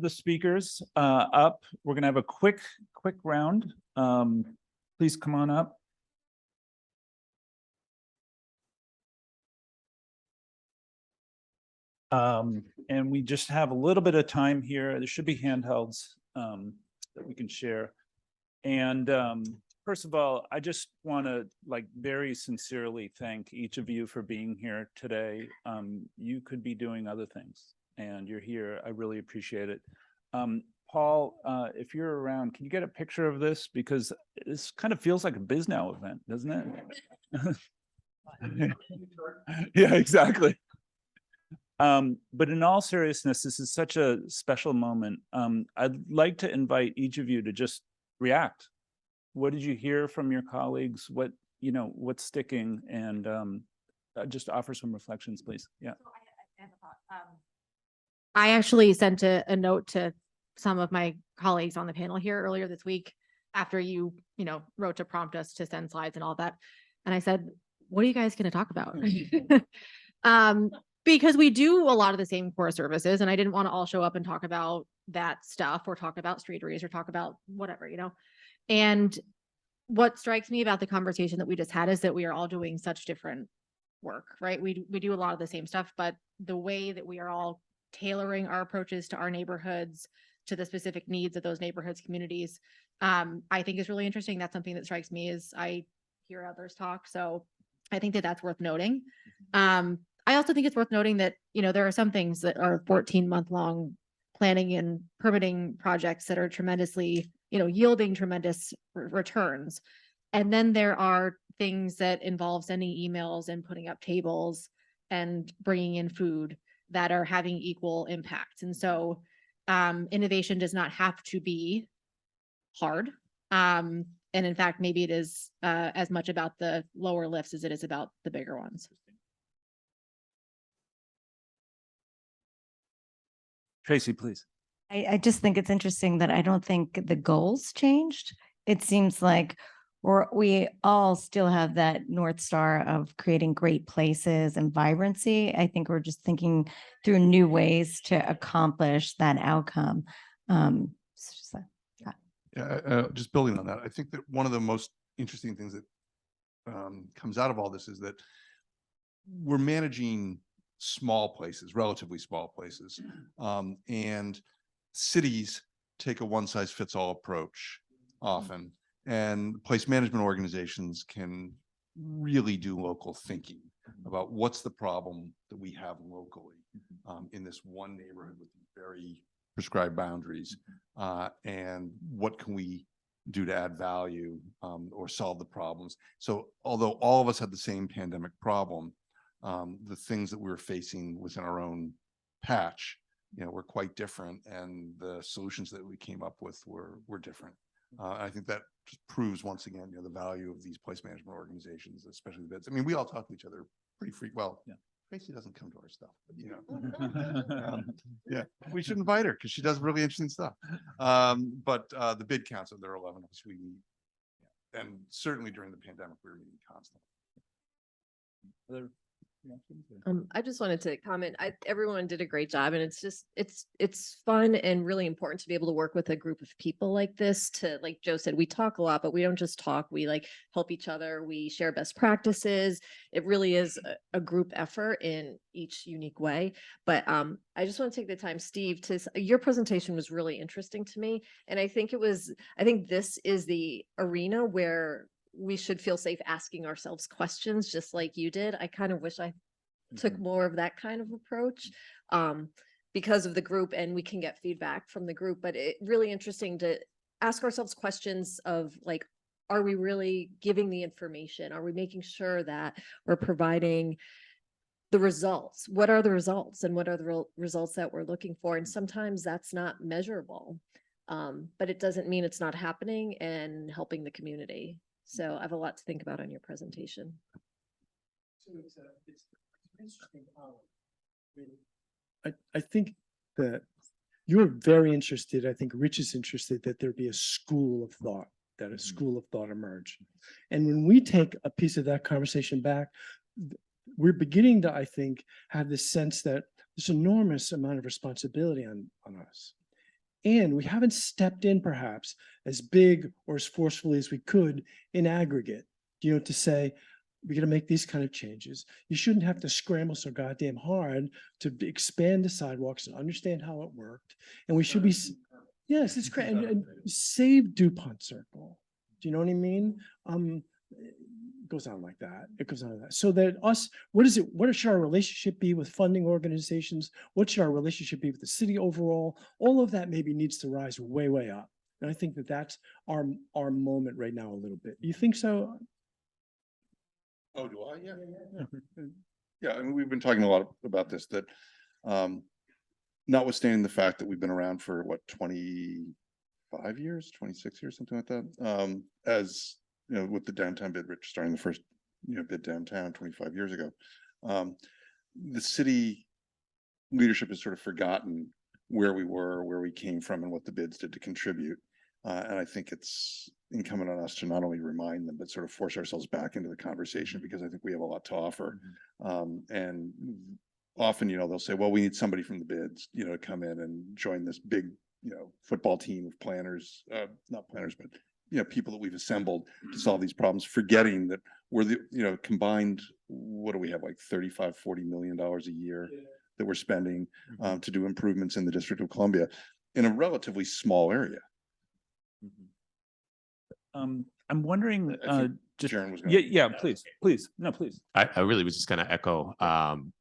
the speakers up. We're going to have a quick round. Please come on up. And we just have a little bit of time here. There should be handhelds that we can share. And first of all, I just want to very sincerely thank each of you for being here today. You could be doing other things and you're here. I really appreciate it. Paul, if you're around, can you get a picture of this? Because this kind of feels like a BizNow event, doesn't it? Yeah, exactly. But in all seriousness, this is such a special moment. I'd like to invite each of you to just react. What did you hear from your colleagues? What's sticking? And just offer some reflections, please. Yeah. So I have a thought. I actually sent a note to some of my colleagues on the panel here earlier this week after you wrote to prompt us to send slides and all that. And I said, what are you guys going to talk about? Because we do a lot of the same core services, and I didn't want to all show up and talk about that stuff or talk about streeteries or talk about whatever, And what strikes me about the conversation that we just had is that we are all doing such different work, right? We do a lot of the same stuff, but the way that we are all tailoring our approaches to our neighborhoods, to the specific needs of those neighborhoods, communities, I think is really interesting. That's something that strikes me as I hear others talk. So I think that that's worth noting. I also think it's worth noting that, there are some things that are 14-month long planning and permitting projects that are tremendously, yielding tremendous returns. And then there are things that involve sending emails and putting up tables and bringing in food that are having equal impacts. And so innovation does not have to be hard. And in fact, maybe it is as much about the lower lifts as it is about the bigger ones. Tracy, please. I just think it's interesting that I don't think the goals changed. It seems like we all still have that North Star of creating great places and vibrancy. I think we're just thinking through new ways to accomplish that outcome. Just building on that, I think that one of the most interesting things that comes out of all this is that we're managing small places, relatively small places, and cities take a one-size-fits-all approach often, and place management organizations can really do local thinking about what's the problem that we have locally in this one neighborhood with very prescribed boundaries, and what can we do to add value or solve the problems. So although all of us had the same pandemic problem, the things that we were facing within our own patch, were quite different, and the solutions that we came up with were different. I think that just proves once again, the value of these place management organizations, especially the bids. I mean, we all talk to each other pretty frequently. Well, yeah. Tracy doesn't come to our stuff, but yeah, we should invite her because she does really interesting stuff. But the bid counts, there are 11 of us. And certainly during the pandemic, we were meeting constantly. I just wanted to comment. Everyone did a great job, and it's fun and really important to be able to work with a group of people like this. To, like Joe said, we talk a lot, but we don't just talk. We help each other. We share best practices. It really is a group effort in each unique way. But I just want to take the time, Steve, your presentation was really interesting to me, and I think this is the arena where we should feel safe asking ourselves questions just like you did. I kind of wish I took more of that kind of approach because of the group, and we can get feedback from the group, but it's really interesting to ask ourselves questions of are we really giving the information? Are we making sure that we're providing the results? What are the results, and what are the results that we're looking for? And sometimes that's not measurable, but it doesn't mean it's not happening and helping the community. So I have a lot to think about on your presentation. So it's interesting. I think that you're very interested. I think Rich is interested that there be a school of thought, that a school of thought emerge. And when we take a piece of that conversation back, we're beginning to, I think, have this sense that there's enormous amount of responsibility on us. And we haven't stepped in perhaps as big or as forcefully as we could in aggregate, to say, we're going to make these kind of changes. You shouldn't have to scramble so goddamn hard to expand the sidewalks and understand how it worked. And we should be, yes, it's great. And save DuPont Circle. Do you know what I mean? It goes on like that. It goes on like that. So that what should our relationship be with funding organizations? What should our relationship be with the city overall? All of that maybe needs to rise way, way up. And I think that that's our moment right now a little bit. You think so? Oh, do I? Yeah. Yeah, I mean, we've been talking a lot about this, that notwithstanding the fact that we've been around for what, 25 years, 26 years, something like that. As you know, with the downtown bid, Rich starting the first, bid downtown 25 years ago. The city leadership has sort of forgotten where we were, where we came from, and what the bids did to contribute. And I think it's incumbent on us to not only remind them, but sort of force ourselves back into the conversation, because I think we have a lot to offer. And often, they'll say, well, we need somebody from the bids, to come in and join this big, football team of planners, not planners, but, people that we've assembled to solve these problems, forgetting that we're the, combined, what do we have, like $35, $40 million a year that we're spending to do improvements in the District of Columbia in a relatively small area. I'm wondering, I think just, Sharon was gonna. yeah, please, no, please. I really was just going to echo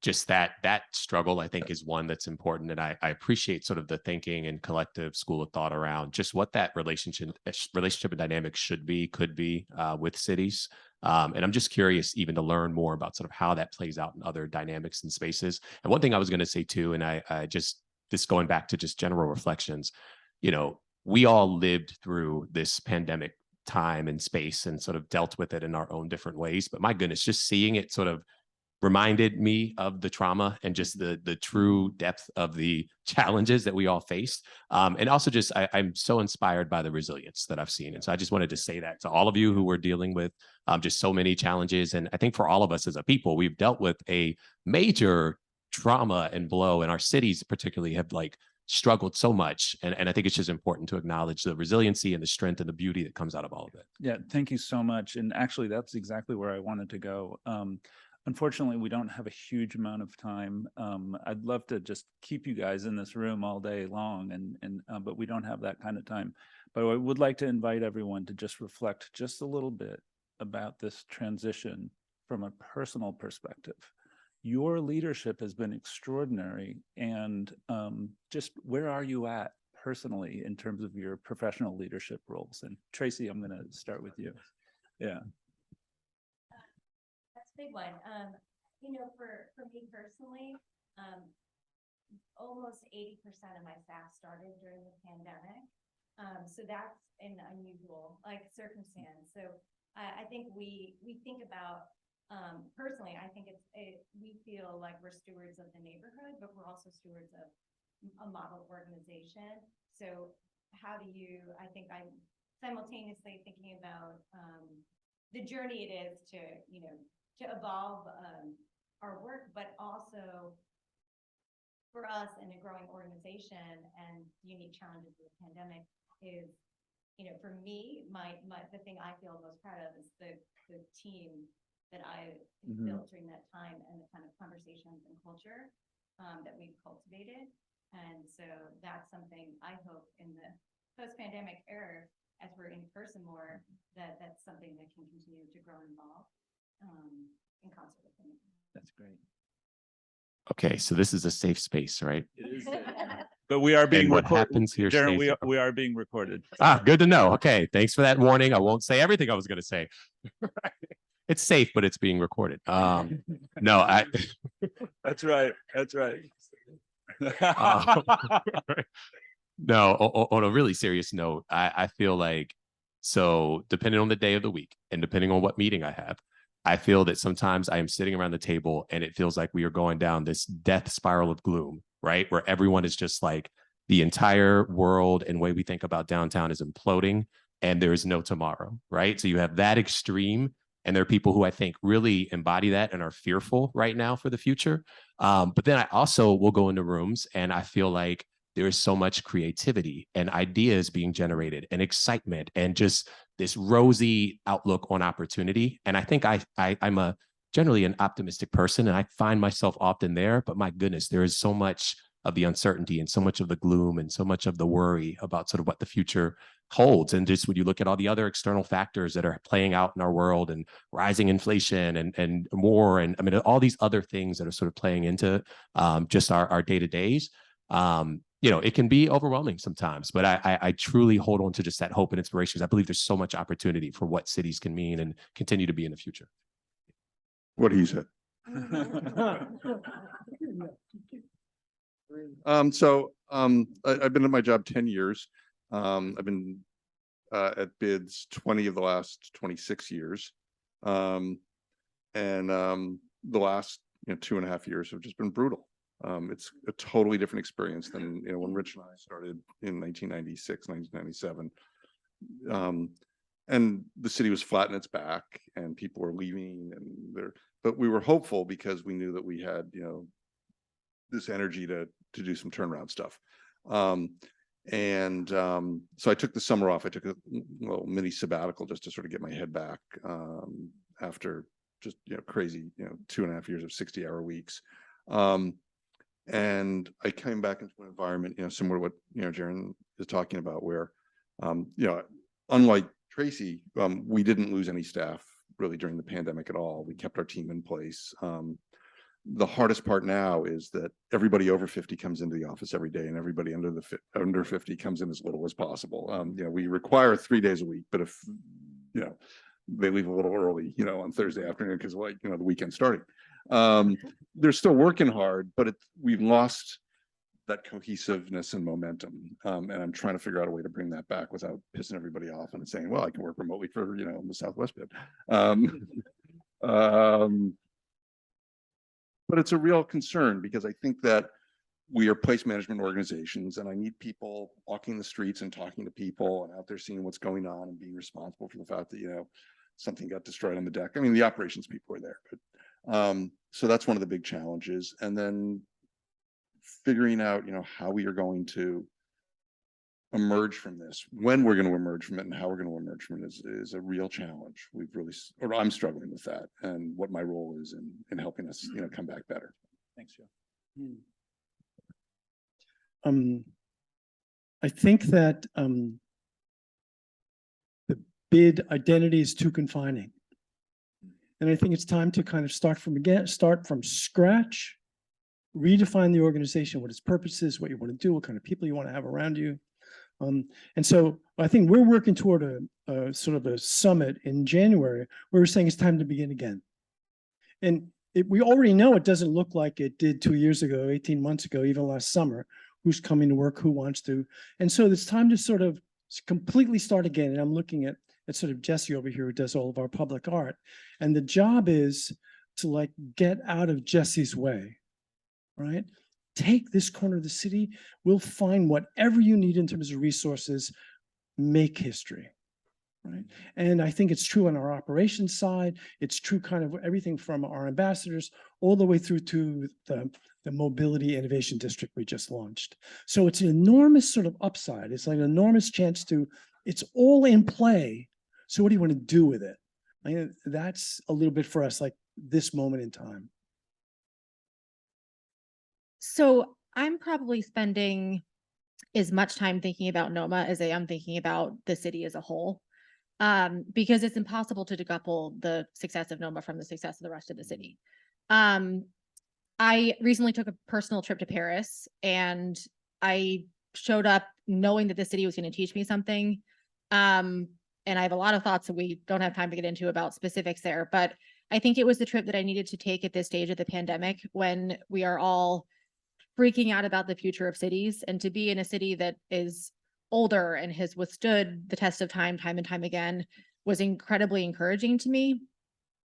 just that struggle, I think, is one that's important. And I appreciate sort of the thinking and collective school of thought around just what that relationship and dynamic could be with cities. And I'm just curious even to learn more about sort of how that plays out in other dynamics and spaces. And one thing I was going to say too, and I just going back to just general reflections, we all lived through this pandemic time and space and sort of dealt with it in our own different ways. But my goodness, just seeing it sort of reminded me of the trauma and just the true depth of the challenges that we all faced. And also just, I'm so inspired by the resilience that I've seen. And so I just wanted to say that to all of you who were dealing with just so many challenges. And I think for all of us as a people, we've dealt with a major trauma and blow, and our cities particularly have struggled so much. And I think it's just important to acknowledge the resiliency and the strength and the beauty that comes out of all of it. Yeah, thank you so much. And actually, that's exactly where I wanted to go. Unfortunately, we don't have a huge amount of time. I'd love to just keep you guys in this room all day long, but we don't have that kind of time. But I would like to invite everyone to just reflect just a little bit about this transition from a personal perspective. Your leadership has been extraordinary, and just where are you at personally in terms of your professional leadership roles? And Tracy, I'm going to start with you. Yeah. That's a big one. For me personally, almost 80% of my staff started during the pandemic. So that's an unusual circumstance. So I think we think about, personally, I think we feel like we're stewards of the neighborhood, but we're also stewards of a model organization. So how do you, I think I'm simultaneously thinking about the journey it is to evolve our work, but also for us in a growing organization and the unique challenges of the pandemic is, for me, the thing I feel most proud of is the team that I built during that time and the kind of conversations and culture that we've cultivated. And so that's something I hope in the post-pandemic era, as we're in person more, that's something that can continue to grow and evolve in concert with them. That's great. Okay, so this is a safe space, right? It is, but we are being And what recorded. happens here Darren, stays we are being recorded. Good to know. Okay, thanks for that warning. I won't say everything I was going to say. It's safe, but it's being recorded. No, That's right. That's right. No, on a really serious note, I feel like, so depending on the day of the week and depending on what meeting I have, I feel that sometimes I am sitting around the table and it feels like we are going down this death spiral of gloom, right? Where everyone is just like, the entire world and way we think about downtown is imploding and there is no tomorrow, right? So you have that extreme, and there are people who I think really embody that and are fearful right now for the future. But then I also will go into rooms and I feel like there is so much creativity and ideas being generated and excitement and just this rosy outlook on opportunity. And I think I'm generally an optimistic person, and I find myself often there, but my goodness, there is so much of the uncertainty and so much of the gloom and so much of the worry about sort of what the future holds. And just when you look at all the other external factors that are playing out in our world, and rising inflation and war, and I mean, all these other things that are sort of playing into just our day-to-days, it can be overwhelming sometimes, but I truly hold on to just that hope and inspiration. I believe there's so much opportunity for what cities can mean and continue to be in the future. What he said. I've been at my job 10 years. I've been at BIDS 20 of the last 26 years. The last 2.5 years have just been brutal. It's a totally different experience than when Rich and I started in 1996, 1997. And the city was flat in its back, and people were leaving, but we were hopeful because we knew that we had this energy to do some turnaround stuff. So I took the summer off. I took a little mini sabbatical just to sort of get my head back after just crazy 2.5 years of 60-hour weeks. And I came back into an environment similar to what Jaren is talking about, where unlike Tracy, we didn't lose any staff really during the pandemic at all. We kept our team in place. The hardest part now is that everybody over 50 comes into the office every day, and everybody under 50 comes in as little as possible. We require 3 days a week, but if they leave a little early, on Thursday afternoon because the weekend's starting, they're still working hard, but we've lost that cohesiveness and momentum. And I'm trying to figure out a way to bring that back without pissing everybody off and saying, well, I can work remotely for the Southwest bit. But it's a real concern because I think that we are place management organizations, and I need people walking the streets and talking to people and out there seeing what's going on and being responsible for the fact that, something got destroyed on the deck. I mean, the operations people are there, but so that's one of the big challenges. And then figuring out, how we are going to emerge from this, when we're going to emerge from it, and how we're going to emerge from it is a real challenge. I'm struggling with that, and what my role is in helping us, come back better. Thanks, Joe. I think that the BID identity is too confining, and I think it's time to kind of start from scratch, redefine the organization, what its purpose is, what you want to do, what kind of people you want to have around you. And so I think we're working toward a sort of a summit in January where we're saying it's time to begin again. And we already know it doesn't look like it did 2 years ago, 18 months ago, even last summer. Who's coming to work, who wants to. And so it's time to sort of completely start again. And I'm looking at sort of Jesse over here who does all of our public art. And the job is to get out of Jesse's way, right? Take this corner of the city. We'll find whatever you need in terms of resources, make history, right? And I think it's true on our operations side. It's true kind of everything from our ambassadors all the way through to the mobility innovation district we just launched. So it's an enormous sort of upside. It's like an enormous chance it's all in play. So what do you want to do with it? I mean, that's a little bit for us, like this moment in time. So I'm probably spending as much time thinking about NOMA as I am thinking about the city as a whole, because it's impossible to decouple the success of NOMA from the success of the rest of the city. I recently took a personal trip to Paris, and I showed up knowing that the city was going to teach me something. And I have a lot of thoughts that we don't have time to get into about specifics there, but I think it was the trip that I needed to take at this stage of the pandemic when we are all freaking out about the future of cities, and to be in a city that is older and has withstood the test of time and time again was incredibly encouraging to me.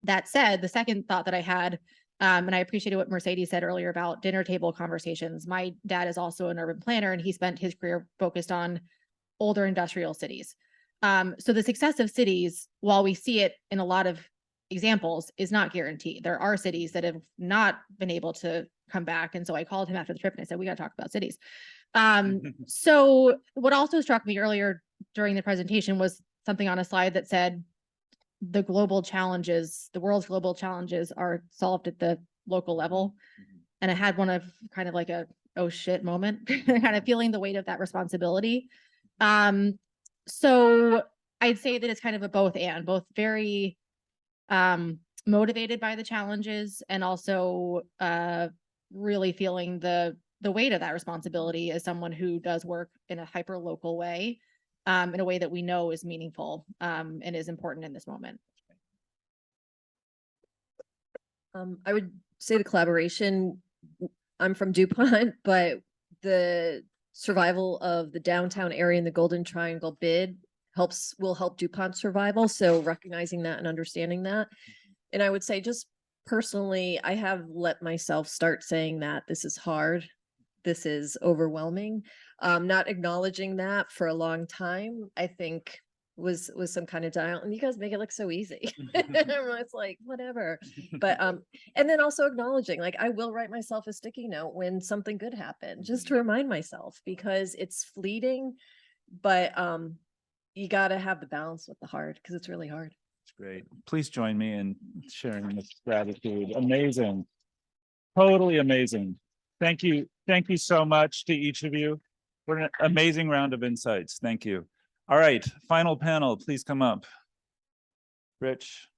That said, the second thought that I had, and I appreciated what Mercedes said earlier about dinner table conversations. My dad is also an urban planner, and he spent his career focused on older industrial cities. So the success of cities, while we see it in a lot of examples, is not guaranteed. There are cities that have not been able to come back. And so I called him after the trip and I said, we got to talk about cities. So what also struck me earlier during the presentation was something on a slide that said the global challenges, the world's global challenges are solved at the local level. And I had one of kind of like a, oh shit moment, kind of feeling the weight of that responsibility. So I'd say that it's kind of a both very motivated by the challenges and also really feeling the weight of that responsibility as someone who does work in a hyper local way, in a way that we know is meaningful and is important in this moment. I would say the collaboration, I'm from DuPont, but the survival of the downtown area and the Golden Triangle bid will help DuPont survival. So recognizing that and understanding that. And I would say just personally, I have let myself start saying that this is hard. This is overwhelming. Not acknowledging that for a long time, I think was some kind of denial. And you guys make it look so easy. It's like, whatever. But, and then also acknowledging, like, I will write myself a sticky note when something good happened, just to remind myself, because it's fleeting, but you got to have the balance with the hard, because it's really hard. It's great. Please join me in sharing this gratitude. Amazing. Totally amazing. Thank you. Thank you so much to each of you for an amazing round of insights. Thank you. All right, final panel, please come up. Rich.